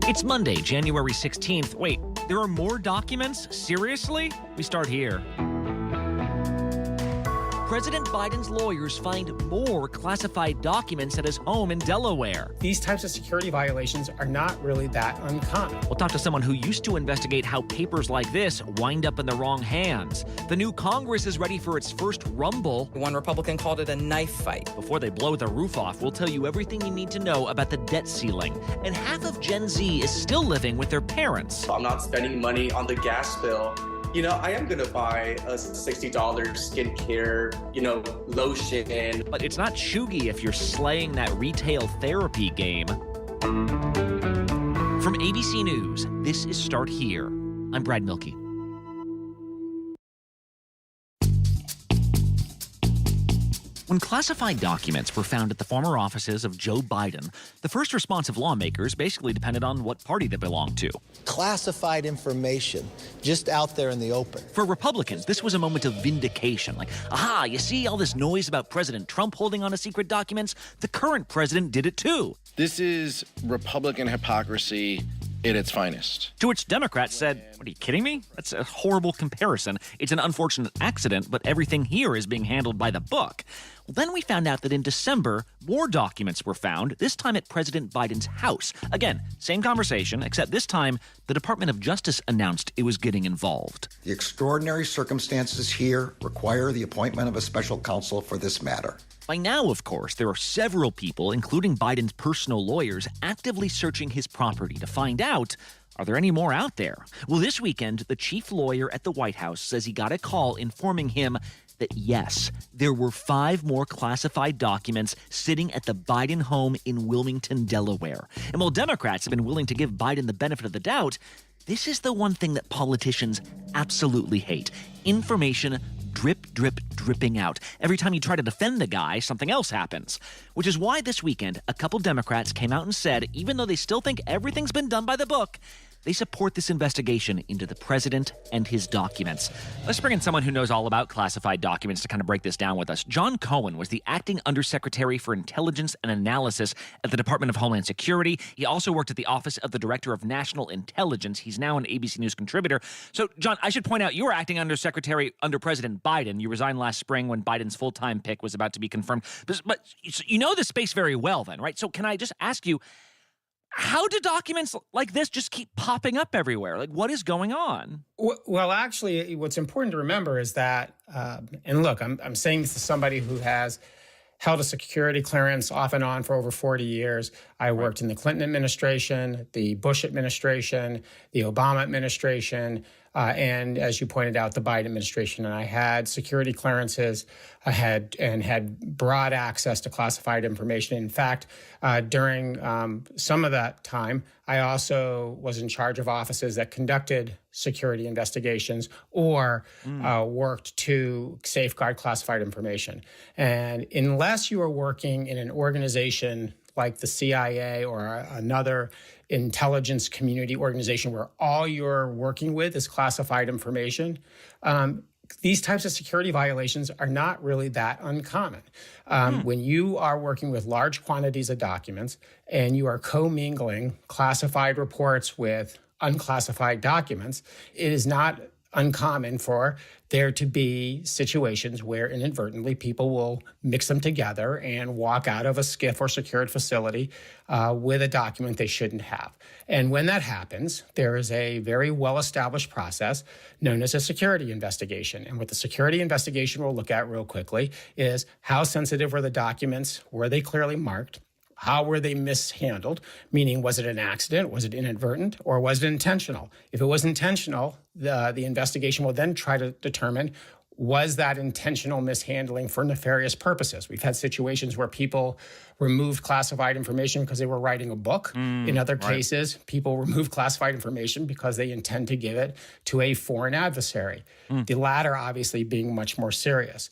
It's Monday, January 16th. Wait, there are more documents? Seriously? We start here. President Biden's lawyers find more classified documents at his home in Delaware. These types of security violations are not really that uncommon. We'll talk to someone who used to investigate how papers like this wind up in the wrong hands. The new Congress is ready for its first rumble. One Republican called it a knife fight. Before they blow the roof off, we'll tell you everything you need to know about the debt ceiling. And half of Gen Z is still living with their parents. I'm not spending money on the gas bill. I am going to buy a $60 skincare, lotion. But it's not chuggy if you're slaying that retail therapy game. From ABC News, this is Start Here. I'm Brad Milkey. When classified documents were found at the former offices of Joe Biden, the first response of lawmakers basically depended on what party they belonged to. Classified information just out there in the open. For Republicans, this was a moment of vindication. Like, aha, you see all this noise about President Trump holding on to secret documents? The current president did it too. This is Republican hypocrisy at its finest. To which Democrats said, what, are you kidding me? That's a horrible comparison. It's an unfortunate accident, but everything here is being handled by the book. Well, then we found out that in December, more documents were found, this time at President Biden's house. Again, same conversation, except this time, the Department of Justice announced it was getting involved. The extraordinary circumstances here require the appointment of a special counsel for this matter. By now, of course, there are several people, including Biden's personal lawyers, actively searching his property to find out, are there any more out there? Well, this weekend, the chief lawyer at the White House says he got a call informing him that, yes, there were 5 more classified documents sitting at the Biden home in Wilmington, Delaware. And while Democrats have been willing to give Biden the benefit of the doubt, this is the one thing that politicians absolutely hate. Information dripping out. Every time you try to defend the guy, something else happens. Which is why this weekend, a couple Democrats came out and said, even though they still think everything's been done by the book, they support this investigation into the president and his documents. Let's bring in someone who knows all about classified documents to kind of break this down with us. John Cohen was the acting undersecretary for intelligence and analysis at the Department of Homeland Security. He also worked at the Office of the Director of National Intelligence. He's now an ABC News contributor. So, John, I should point out you were acting undersecretary under President Biden. You resigned last spring when Biden's full-time pick was about to be confirmed. But you know the space very well then, right? So can I just ask you, how do documents like this just keep popping up everywhere? Like, what is going on? Well, actually, what's important to remember is that, and look, I'm saying this to somebody who has held a security clearance off and on for over 40 years. I worked in the Clinton administration, the Bush administration, the Obama administration, and as you pointed out, the Biden administration. And I had security clearances. I had broad access to classified information. In fact, during some of that time, I also was in charge of offices that conducted security investigations or worked to safeguard classified information. And unless you are working in an organization like the CIA or another intelligence community organization where all you're working with is classified information, these types of security violations are not really that uncommon. When you are working with large quantities of documents and you are commingling classified reports with unclassified documents, it is not uncommon for there to be situations where inadvertently people will mix them together and walk out of a SCIF or secured facility with a document they shouldn't have. And when that happens, there is a very well-established process known as a security investigation. And what the security investigation will look at real quickly is how sensitive were the documents? Were they clearly marked? How were they mishandled? Meaning, was it an accident? Was it inadvertent? Or was it intentional? If it was intentional, the investigation will then try to determine, was that intentional mishandling for nefarious purposes? We've had situations where people removed classified information because they were writing a book. In other cases, people remove classified information because they intend to give it to a foreign adversary. The latter, obviously, being much more serious.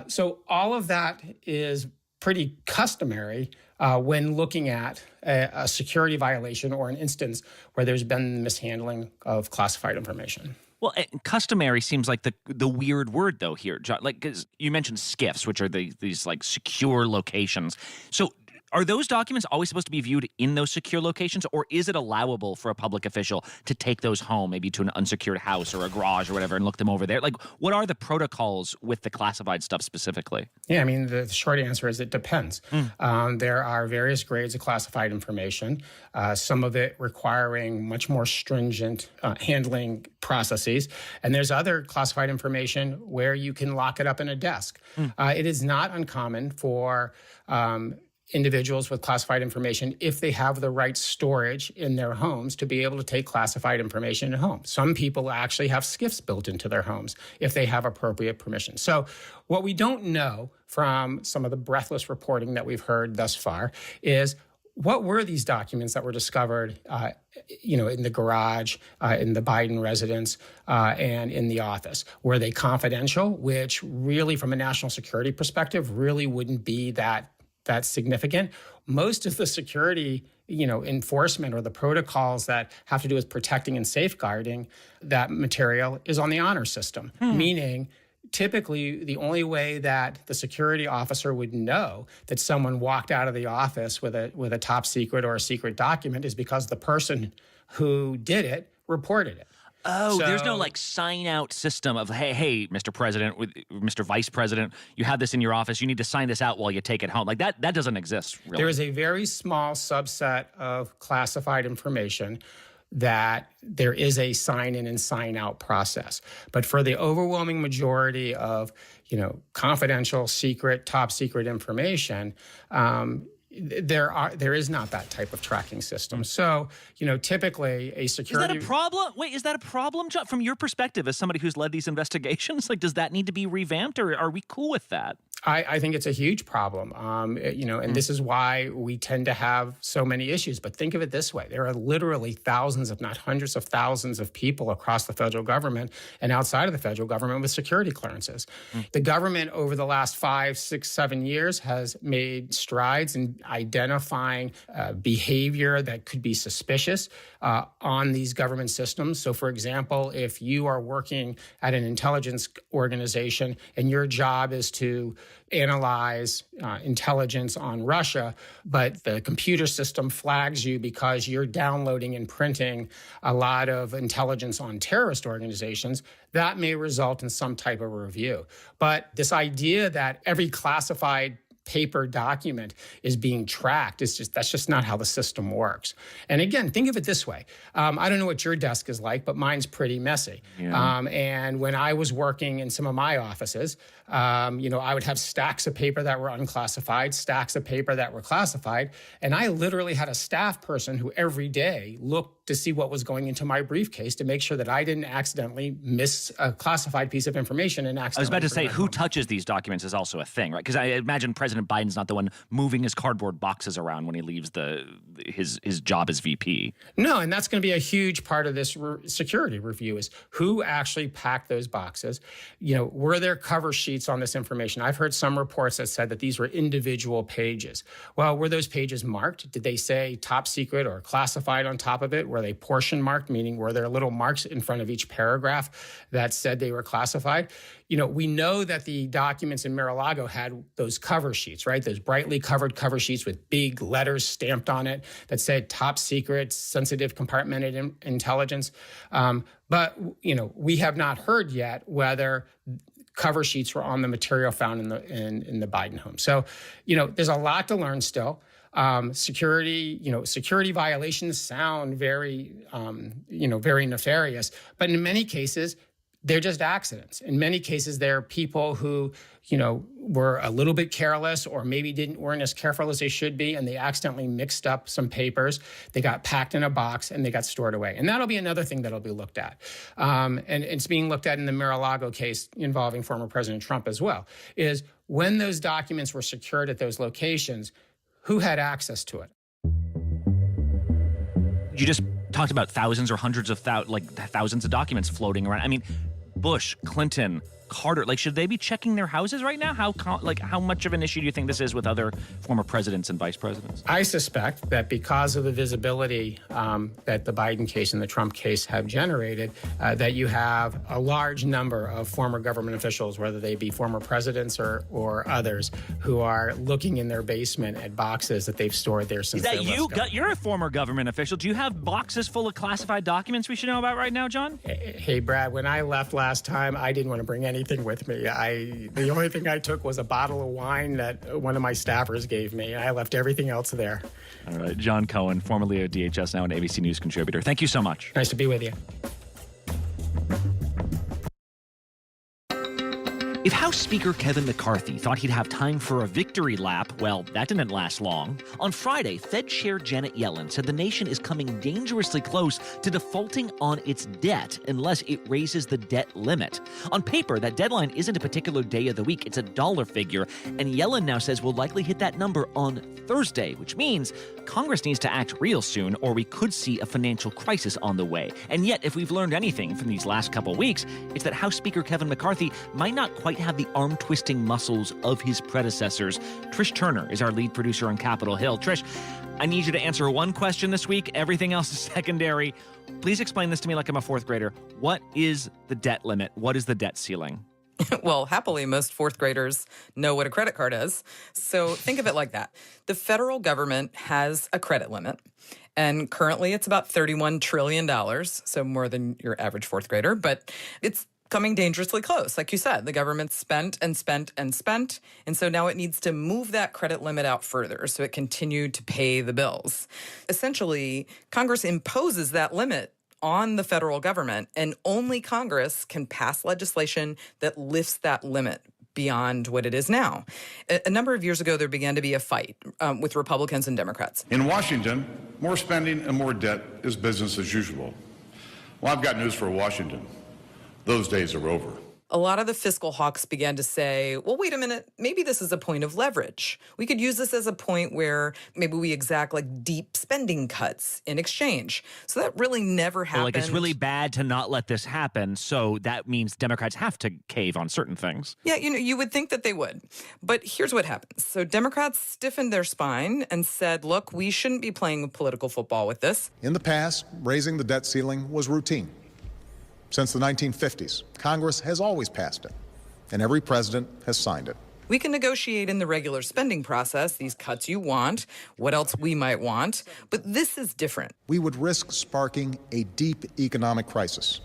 So all of that is pretty customary when looking at a security violation or an instance where there's been mishandling of classified information. Well, customary seems like the weird word, though, here, John. Like, 'cause you mentioned SCIFs, which are these like secure locations. So Are those documents always supposed to be viewed in those secure locations, or is it allowable for a public official to take those home, maybe to an unsecured house or a garage or whatever, and look them over there? Like, what are the protocols with the classified stuff specifically? Yeah, I mean, the short answer is it depends. There are various grades of classified information, some of it requiring much more stringent handling processes. And there's other classified information where you can lock it up in a desk. It is not uncommon for individuals with classified information, if they have the right storage in their homes, to be able to take classified information at home. Some people actually have SCIFs built into their homes if they have appropriate permission. So what we don't know from some of the breathless reporting that we've heard thus far is what were these documents that were discovered, in the garage, in the Biden residence, and in the office? Were they confidential, which really, from a national security perspective, really wouldn't be that significant? Most of the security, enforcement or the protocols that have to do with protecting and safeguarding that material is on the honor system, meaning typically the only way that the security officer would know that someone walked out of the office with a top secret or a secret document is because the person who did it reported it. Oh, there's no sign out system of, hey, Mr. President, Mr. Vice President, you have this in your office. You need to sign this out while you take it home. Like that doesn't exist, really. There is a very small subset of classified information that there is a sign in and sign out process. But for the overwhelming majority of, confidential, secret, top secret information, there is not that type of tracking system. So, typically a security... Is that a problem? Wait, is that a problem, John, from your perspective as somebody who's led these investigations? Like, does that need to be revamped, or are we cool with that? I think it's a huge problem, and this is why we tend to have so many issues. But think of it this way. There are literally thousands, if not hundreds of thousands of people across the federal government and outside of the federal government with security clearances. The government over the last 5, 6, 7 years has made strides in identifying behavior that could be suspicious on these government systems. So, for example, if you are working at an intelligence organization and your job is to analyze intelligence on Russia, but the computer system flags you because you're downloading and printing a lot of intelligence on terrorist organizations, that may result in some type of review. But this idea that every classified paper document is being tracked that's just not how the system works. And again, think of it this way. I don't know what your desk is like, but mine's pretty messy. Yeah. And when I was working in some of my offices, I would have stacks of paper that were unclassified, stacks of paper that were classified. And I literally had a staff person who every day looked to see what was going into my briefcase to make sure that I didn't accidentally miss a classified piece of information and accidentally... I was about to say, who touches these documents is also a thing, right? Because I imagine President Biden's not the one moving his cardboard boxes around when he leaves his job as VP. No, and that's going to be a huge part of this security review is who actually packed those boxes. Were there cover sheets on this information? I've heard some reports that said that these were individual pages. Well, were those pages marked? Did they say top secret or classified on top of it? Were they portion marked, meaning were there little marks in front of each paragraph that said they were classified? We know that the documents in Mar-a-Lago had those cover sheets, right? Those brightly covered cover sheets with big letters stamped on it that said top secret, sensitive compartmented intelligence. But we have not heard yet whether cover sheets were on the material found in the Biden home. So, there's a lot to learn still. Security violations sound very, very nefarious, but in many cases, they're just accidents. In many cases, there are people who, were a little bit careless or maybe weren't as careful as they should be, and they accidentally mixed up some papers. They got packed in a box and they got stored away. And that'll be another thing that'll be looked at. And it's being looked at in the Mar-a-Lago case involving former President Trump as well, is when those documents were secured at those locations, who had access to it? You just talked about thousands or hundreds of thousands of documents floating around. I mean, Bush, Clinton, Carter? Like, should they be checking their houses right now? How much of an issue do you think this is with other former presidents and vice presidents? I suspect that because of the visibility that the Biden case and the Trump case have generated, that you have a large number of former government officials, whether they be former presidents or others, who are looking in their basement at boxes that they've stored there since. Is that you? You're a former government official. Do you have boxes full of classified documents we should know about right now, John? Hey, Brad, when I left last time, I didn't want to bring anything with me. The only thing I took was a bottle of wine that one of my staffers gave me. I left everything else there. All right. John Cohen, formerly of DHS, now an ABC News contributor. Thank you so much. Nice to be with you. If House Speaker Kevin McCarthy thought he'd have time for a victory lap, well, that didn't last long. On Friday, Fed Chair Janet Yellen said the nation is coming dangerously close to defaulting on its debt unless it raises the debt limit. On paper, that deadline isn't a particular day of the week, it's a dollar figure, and Yellen now says we'll likely hit that number on Thursday, which means Congress needs to act real soon or we could see a financial crisis on the way. And yet, if we've learned anything from these last couple weeks, it's that House Speaker Kevin McCarthy might not quite have the arm-twisting muscles of his predecessors. Trish Turner is our lead producer on Capitol Hill. Trish, I need you to answer one question this week. Everything else is secondary. Please explain this to me like I'm a fourth grader. What is the debt limit? What is the debt ceiling? Well, happily, most fourth graders know what a credit card is. So think of it like that. The federal government has a credit limit, and currently it's about $31 trillion, so more than your average fourth grader, but it's coming dangerously close. Like you said, the government spent and spent and spent, and so now it needs to move that credit limit out further so it continued to pay the bills. Essentially, Congress imposes that limit on the federal government, and only Congress can pass legislation that lifts that limit beyond what it is now. A number of years ago, there began to be a fight with Republicans and Democrats. In Washington, more spending and more debt is business as usual. Well, I've got news for Washington. Those days are over. A lot of the fiscal hawks began to say, well, wait a minute, maybe this is a point of leverage. We could use this as a point where maybe we exact like deep spending cuts in exchange. So that really never happened. Well, like it's really bad to not let this happen. So that means Democrats have to cave on certain things. Yeah, you would think that they would. But here's what happens. So Democrats stiffened their spine and said, look, we shouldn't be playing political football with this. In the past, raising the debt ceiling was routine. Since the 1950s, Congress has always passed it, and every president has signed it. We can negotiate in the regular spending process these cuts you want, what else we might want, but this is different. We would risk sparking a deep economic crisis.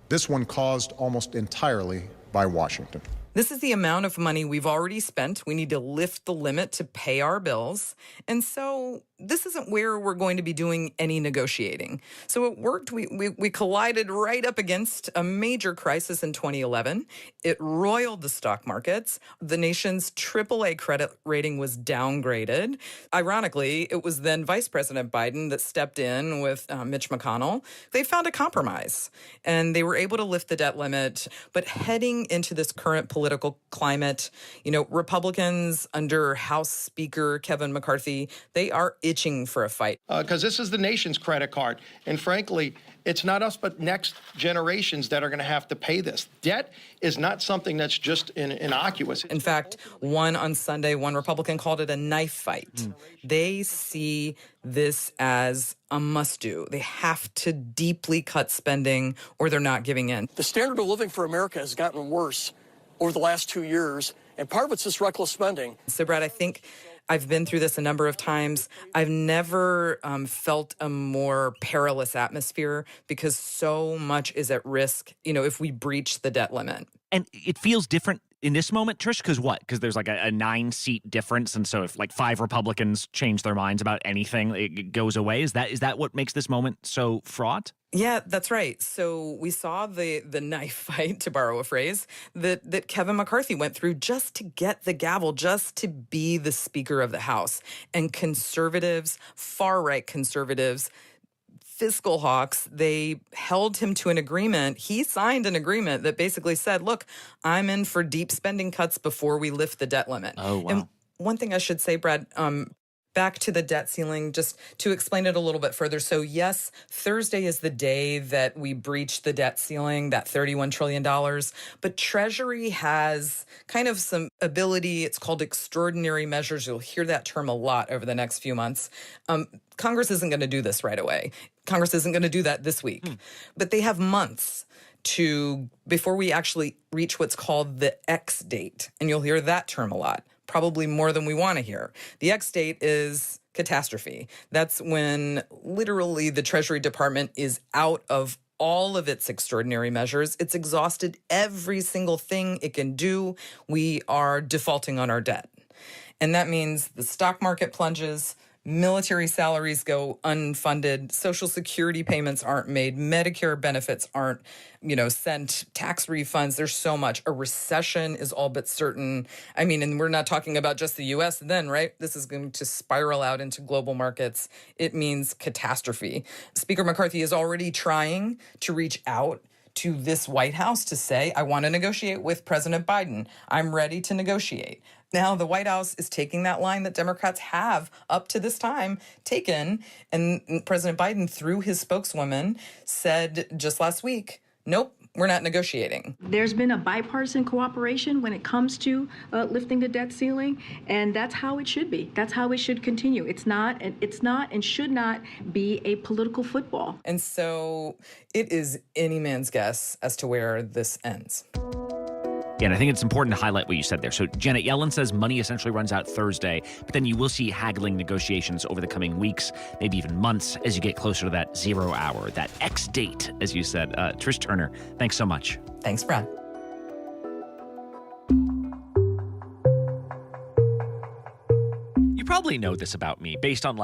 This one caused almost entirely by Washington. This is the amount of money we've already spent. We need to lift the limit to pay our bills. And so this isn't where we're going to be doing any negotiating. So it worked. We collided right up against a major crisis in 2011. It roiled the stock markets. The nation's AAA credit rating was downgraded. Ironically, it was then Vice President Biden that stepped in with Mitch McConnell. They found a compromise, and they were able to lift the debt limit. But heading into this current political climate, Republicans under House Speaker Kevin McCarthy, they are itching for a fight. Because this is the nation's credit card. And frankly, it's not us, but next generations that are going to have to pay this. Debt is not something that's just innocuous. In fact, on Sunday, one Republican called it a knife fight. They see this as a must-do. They have to deeply cut spending or they're not giving in. The standard of living for America has gotten worse over the last 2 years, and part of it's this reckless spending. So, Brad, I think I've been through this a number of times. I've never felt a more perilous atmosphere because so much is at risk, if we breach the debt limit. And it feels different in this moment, Trish, because what? Because there's like a 9-seat difference, and so if like 5 Republicans change their minds about anything, it goes away. Is that what makes this moment so fraught? Yeah, that's right. So we saw the knife fight, to borrow a phrase, that Kevin McCarthy went through just to get the gavel, just to be the Speaker of the House. And conservatives, far-right conservatives, fiscal hawks, they held him to an agreement. He signed an agreement that basically said, look, I'm in for deep spending cuts before we lift the debt limit. Oh, wow. And one thing I should say, Brad, Back to the debt ceiling, just to explain it a little bit further. So yes, Thursday is the day that we breached the debt ceiling, that $31 trillion. But Treasury has kind of some ability. It's called extraordinary measures. You'll hear that term a lot over the next few months. Congress isn't going to do this right away. Congress isn't going to do that this week. But they have months before we actually reach what's called the X date. And you'll hear that term a lot. Probably more than we want to hear. The X date is catastrophe. That's when literally the Treasury Department is out of all of its extraordinary measures. It's exhausted every single thing it can do. We are defaulting on our debt. And that means the stock market plunges, military salaries go unfunded, Social Security payments aren't made, Medicare benefits aren't, sent, tax refunds. There's so much. A recession is all but certain. I mean, and we're not talking about just the U.S. then, right? This is going to spiral out into global markets. It means catastrophe. Speaker McCarthy is already trying to reach out to this White House to say, I want to negotiate with President Biden. I'm ready to negotiate. Now, the White House is taking that line that Democrats have up to this time taken. And President Biden, through his spokeswoman, said just last week, nope, we're not negotiating. There's been a bipartisan cooperation when it comes to lifting the debt ceiling, and that's how it should be. That's how it should continue. It's not and should not be a political football. And so it is any man's guess as to where this ends. Yeah, and I think it's important to highlight what you said there. So Janet Yellen says money essentially runs out Thursday, but then you will see haggling negotiations over the coming weeks, maybe even months, as you get closer to that 0 hour, that X date, as you said. Trish Turner, thanks so much. Thanks, Brad. You probably know this about me based on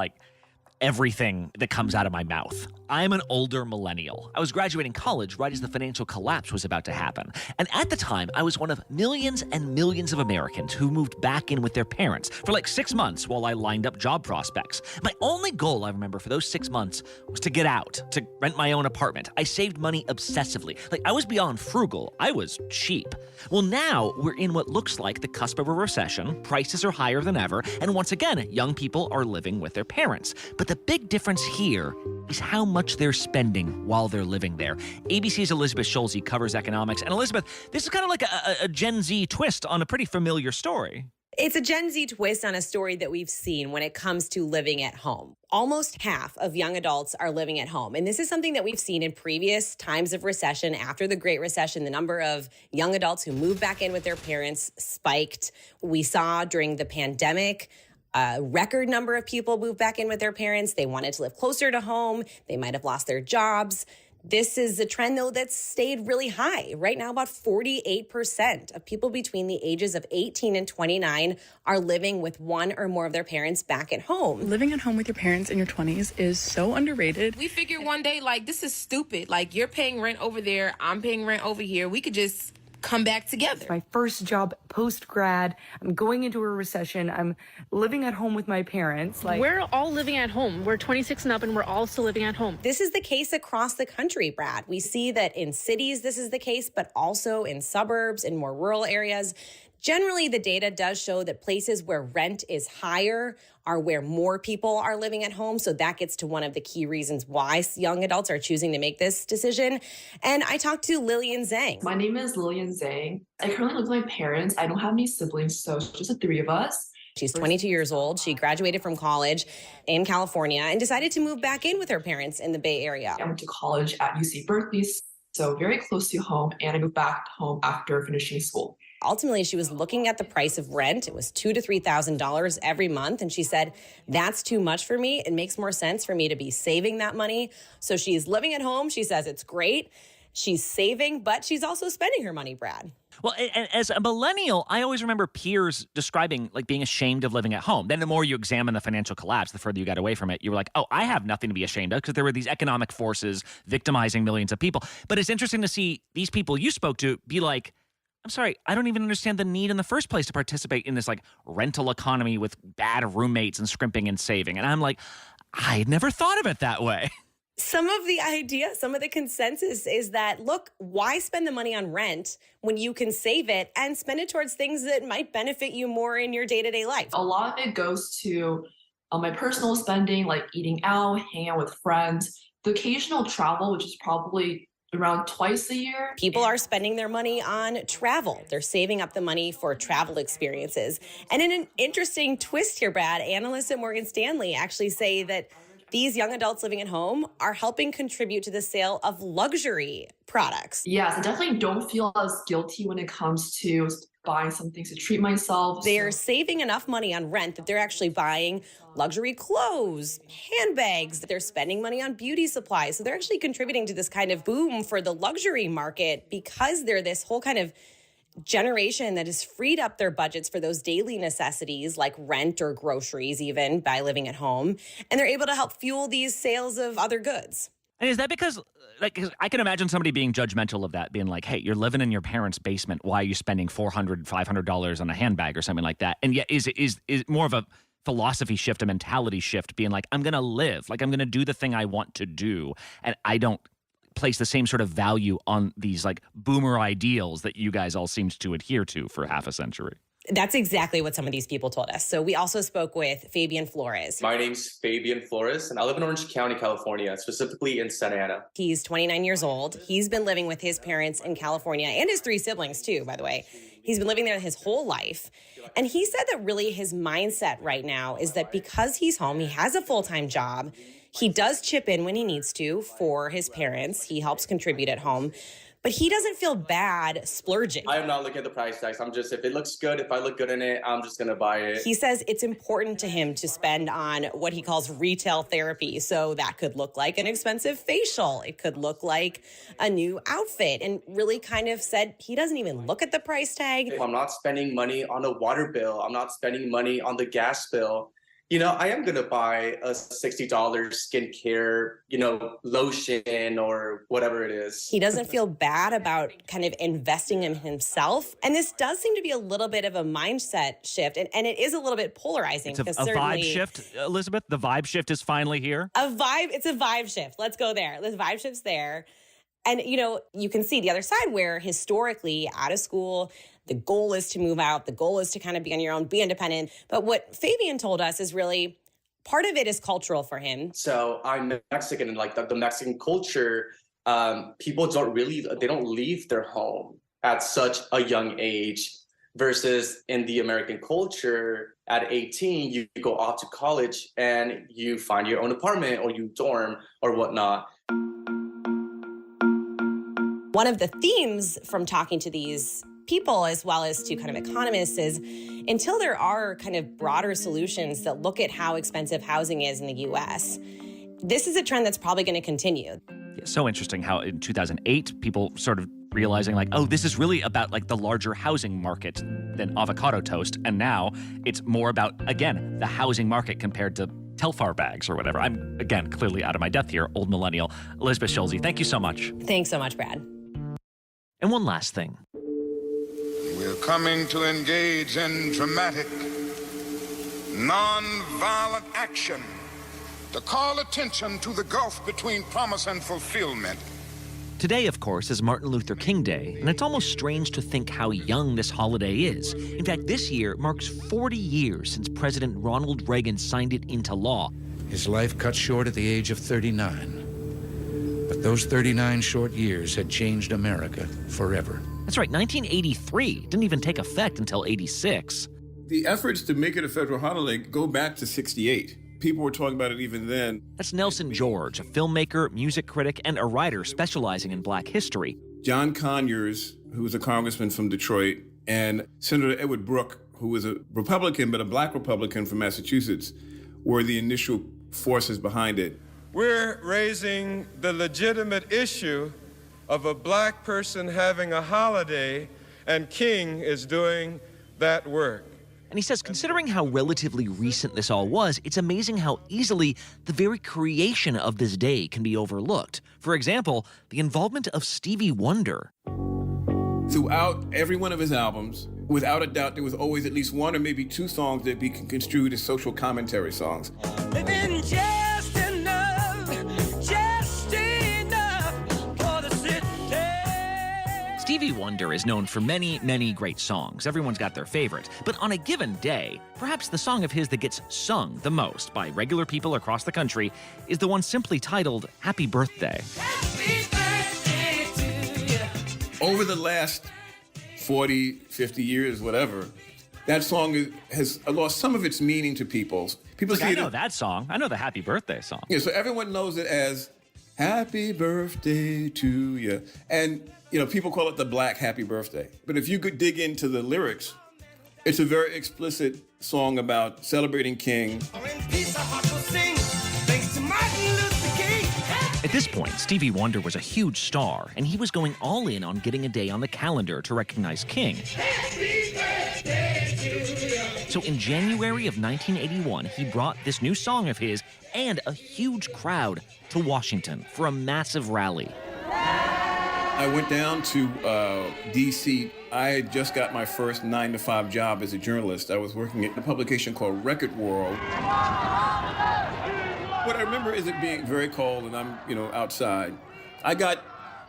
everything that comes out of my mouth. I'm an older millennial. I was graduating college right as the financial collapse was about to happen. And at the time, I was one of millions and millions of Americans who moved back in with their parents for 6 months while I lined up job prospects. My only goal, I remember, for those 6 months was to get out, to rent my own apartment. I saved money obsessively. I was beyond frugal. I was cheap. Well, now we're in what looks like the cusp of a recession. Prices are higher than ever. And once again, young people are living with their parents. But the big difference here is how much they're spending while they're living there. ABC's Elizabeth Schulze covers economics. And Elizabeth, this is kind of like a Gen Z twist on a pretty familiar story. It's a Gen Z twist on a story that we've seen when it comes to living at home. Almost half of young adults are living at home. And this is something that we've seen in previous times of recession. After the Great Recession, the number of young adults who moved back in with their parents spiked. We saw during the pandemic, a record number of people moved back in with their parents. They wanted to live closer to home. They might have lost their jobs. This is a trend, though, that's stayed really high. Right now, about 48% of people between the ages of 18 and 29 are living with one or more of their parents back at home. Living at home with your parents in your 20s is so underrated. We figured one day, this is stupid. You're paying rent over there. I'm paying rent over here. We could just come back together. My first job post-grad. I'm going into a recession. I'm living at home with my parents. We're all living at home. We're 26 and up and we're all still living at home. This is the case across the country, Brad. We see that in cities this is the case, but also in suburbs, in more rural areas. Generally, the data does show that places where rent is higher are where more people are living at home. So that gets to one of the key reasons why young adults are choosing to make this decision. And I talked to Lillian Zhang. My name is Lillian Zhang. I currently live with my parents. I don't have any siblings, so it's just the three of us. She's 22 years old. She graduated from college in California and decided to move back in with her parents in the Bay Area. I went to college at UC Berkeley, so very close to home, and I moved back home after finishing school. Ultimately, she was looking at the price of rent. It was $2,000 to $3,000 every month. And she said, that's too much for me. It makes more sense for me to be saving that money. So she's living at home. She says it's great. She's saving, but she's also spending her money, Brad. Well, as a millennial, I always remember peers describing being ashamed of living at home. Then the more you examine the financial collapse, the further you got away from it, you were like, oh, I have nothing to be ashamed of because there were these economic forces victimizing millions of people. But it's interesting to see these people you spoke to be like, I'm sorry, I don't even understand the need in the first place to participate in this rental economy with bad roommates and scrimping and saving. And I'm like, I had never thought of it that way. Some of the idea, some of the consensus is that, look, why spend the money on rent when you can save it and spend it towards things that might benefit you more in your day-to-day life? A lot of it goes to my personal spending, like eating out, hanging out with friends, the occasional travel, which is probably around twice a year. People are spending their money on travel. They're saving up the money for travel experiences. And in an interesting twist here, Brad, analysts at Morgan Stanley actually say that these young adults living at home are helping contribute to the sale of luxury products. Yes, I definitely don't feel as guilty when it comes to buying some things to treat myself. They're saving enough money on rent that they're actually buying luxury clothes, handbags, that they're spending money on beauty supplies. So they're actually contributing to this kind of boom for the luxury market because they're this whole kind of generation that has freed up their budgets for those daily necessities like rent or groceries even by living at home. And they're able to help fuel these sales of other goods. And is that because, like, 'cause I can imagine somebody being judgmental of that, being like, hey, you're living in your parents' basement. Why are you spending $400, $500 on a handbag or something like that? And yet is more of a philosophy shift, a mentality shift, being like, I'm going to live, like I'm going to do the thing I want to do. And I don't place the same sort of value on these like boomer ideals that you guys all seemed to adhere to for half a century. That's exactly what some of these people told us. So we also spoke with Fabian Flores. My name's Fabian Flores, and I live in Orange County, California, specifically in Santa Ana. He's 29 years old. He's been living with his parents in California and his 3 siblings too, by the way. He's been living there his whole life. And he said that really his mindset right now is that because he's home, he has a full-time job. He does chip in when he needs to for his parents. He helps contribute at home. But he doesn't feel bad splurging. I am not looking at the price tags. I'm just, if it looks good, if I look good in it, I'm just going to buy it. He says it's important to him to spend on what he calls retail therapy. So that could look like an expensive facial. It could look like a new outfit. And really kind of said he doesn't even look at the price tag. If I'm not spending money on a water bill, I'm not spending money on the gas bill, you know, I am going to buy a $60 skincare, lotion or whatever it is. He doesn't feel bad about kind of investing in himself. And this does seem to be a little bit of a mindset shift. And it is a little bit polarizing. It's a vibe shift, Elizabeth? The vibe shift is finally here? It's a vibe shift. Let's go there. The vibe shift's there. And, you can see the other side where historically out of school, the goal is to move out. The goal is to kind of be on your own, be independent. But what Fabian told us is really part of it is cultural for him. So I'm Mexican, and like the Mexican culture, people don't leave their home at such a young age versus in the American culture at 18, you go off to college and you find your own apartment or you dorm or whatnot. One of the themes from talking to these people, as well as to kind of economists, is until there are kind of broader solutions that look at how expensive housing is in the U.S., this is a trend that's probably going to continue. Yeah, so interesting how in 2008, people sort of realizing like, oh, this is really about like the larger housing market than avocado toast. And now it's more about, again, the housing market compared to Telfar bags or whatever. I'm, again, clearly out of my depth here, old millennial. Elizabeth Schulze, thank you so much. Thanks so much, Brad. And one last thing. We're coming to engage in dramatic, non-violent action to call attention to the gulf between promise and fulfillment. Today, of course, is Martin Luther King Day, and it's almost strange to think how young this holiday is. In fact, this year marks 40 years since President Ronald Reagan signed it into law. His life cut short at the age of 39. But those 39 short years had changed America forever. That's right, 1983 didn't even take effect until 86. The efforts to make it a federal holiday go back to 68. People were talking about it even then. That's Nelson George, a filmmaker, music critic, and a writer specializing in Black history. John Conyers, who was a congressman from Detroit, and Senator Edward Brooke, who was a Republican, but a Black Republican from Massachusetts, were the initial forces behind it. We're raising the legitimate issue of a Black person having a holiday, and King is doing that work. And he says, considering how relatively recent this all was, it's amazing how easily the very creation of this day can be overlooked. For example, the involvement of Stevie Wonder. Throughout every one of his albums, without a doubt, there was always at least one or maybe two songs that be construed as social commentary songs. Living just enough for the city. Stevie Wonder is known for many, many great songs. Everyone's got their favorite. But on a given day, perhaps the song of his that gets sung the most by regular people across the country is the one simply titled Happy Birthday. Over the last 40, 50 years, whatever, that song has lost some of its meaning to people. People I know that song. I know the Happy Birthday song. Yeah, so everyone knows it as Happy Birthday to you. And, people call it the Black Happy Birthday. But if you could dig into the lyrics, it's a very explicit song about celebrating King. At this point, Stevie Wonder was a huge star, and he was going all in on getting a day on the calendar to recognize King. So in January of 1981, he brought this new song of his and a huge crowd to Washington for a massive rally. I went down to D.C. I had just got my first 9-to-5 job as a journalist. I was working at a publication called Record World. What I remember is it being very cold, and I'm, outside. I got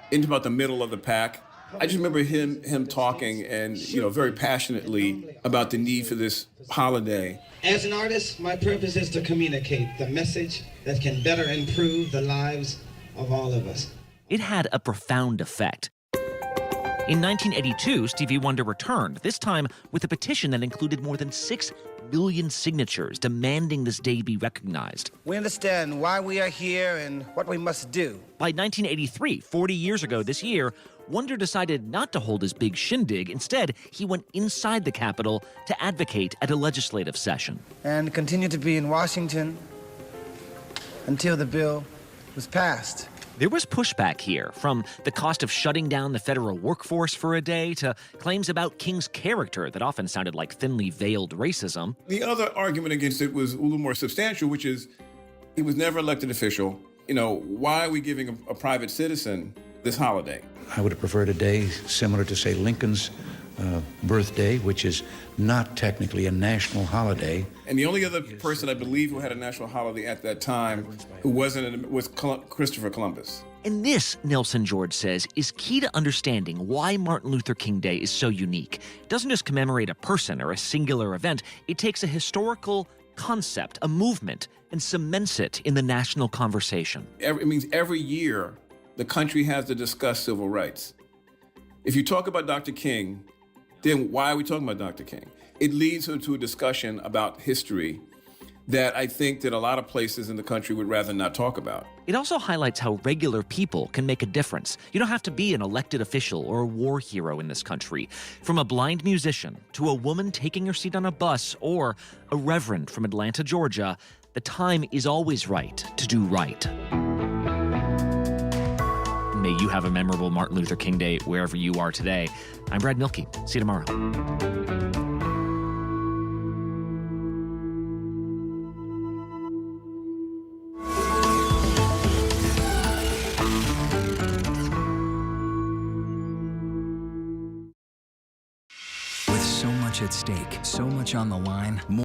into about the middle of the pack. I just remember him talking and, very passionately about the need for this holiday. As an artist, my purpose is to communicate the message that can better improve the lives of all of us. It had a profound effect. In 1982, Stevie Wonder returned, this time with a petition that included more than 6 million signatures demanding this day be recognized. We understand why we are here and what we must do. By 1983, 40 years ago this year, Wonder decided not to hold his big shindig. Instead, he went inside the Capitol to advocate at a legislative session. And continue to be in Washington until the bill was passed. There was pushback here, from the cost of shutting down the federal workforce for a day to claims about King's character that often sounded like thinly veiled racism. The other argument against it was a little more substantial, which is he was never elected official. Why are we giving a private citizen this holiday? I would have preferred a day similar to, say, Lincoln's birthday, which is not technically a national holiday. And the only other person I believe who had a national holiday at that time who wasn't was Christopher Columbus. And this, Nelson George says, is key to understanding why Martin Luther King Day is so unique. It doesn't just commemorate a person or a singular event. It takes a historical concept, a movement, and cements it in the national conversation. It means every year the country has to discuss civil rights. If you talk about Dr. King, then why are we talking about Dr. King? It leads to a discussion about history that I think that a lot of places in the country would rather not talk about. It also highlights how regular people can make a difference. You don't have to be an elected official or a war hero in this country. From a blind musician to a woman taking her seat on a bus or a reverend from Atlanta, Georgia, the time is always right to do right. May you have a memorable Martin Luther King Day wherever you are today. I'm Brad Milkey. See you tomorrow. With so much at stake, so much on the line, more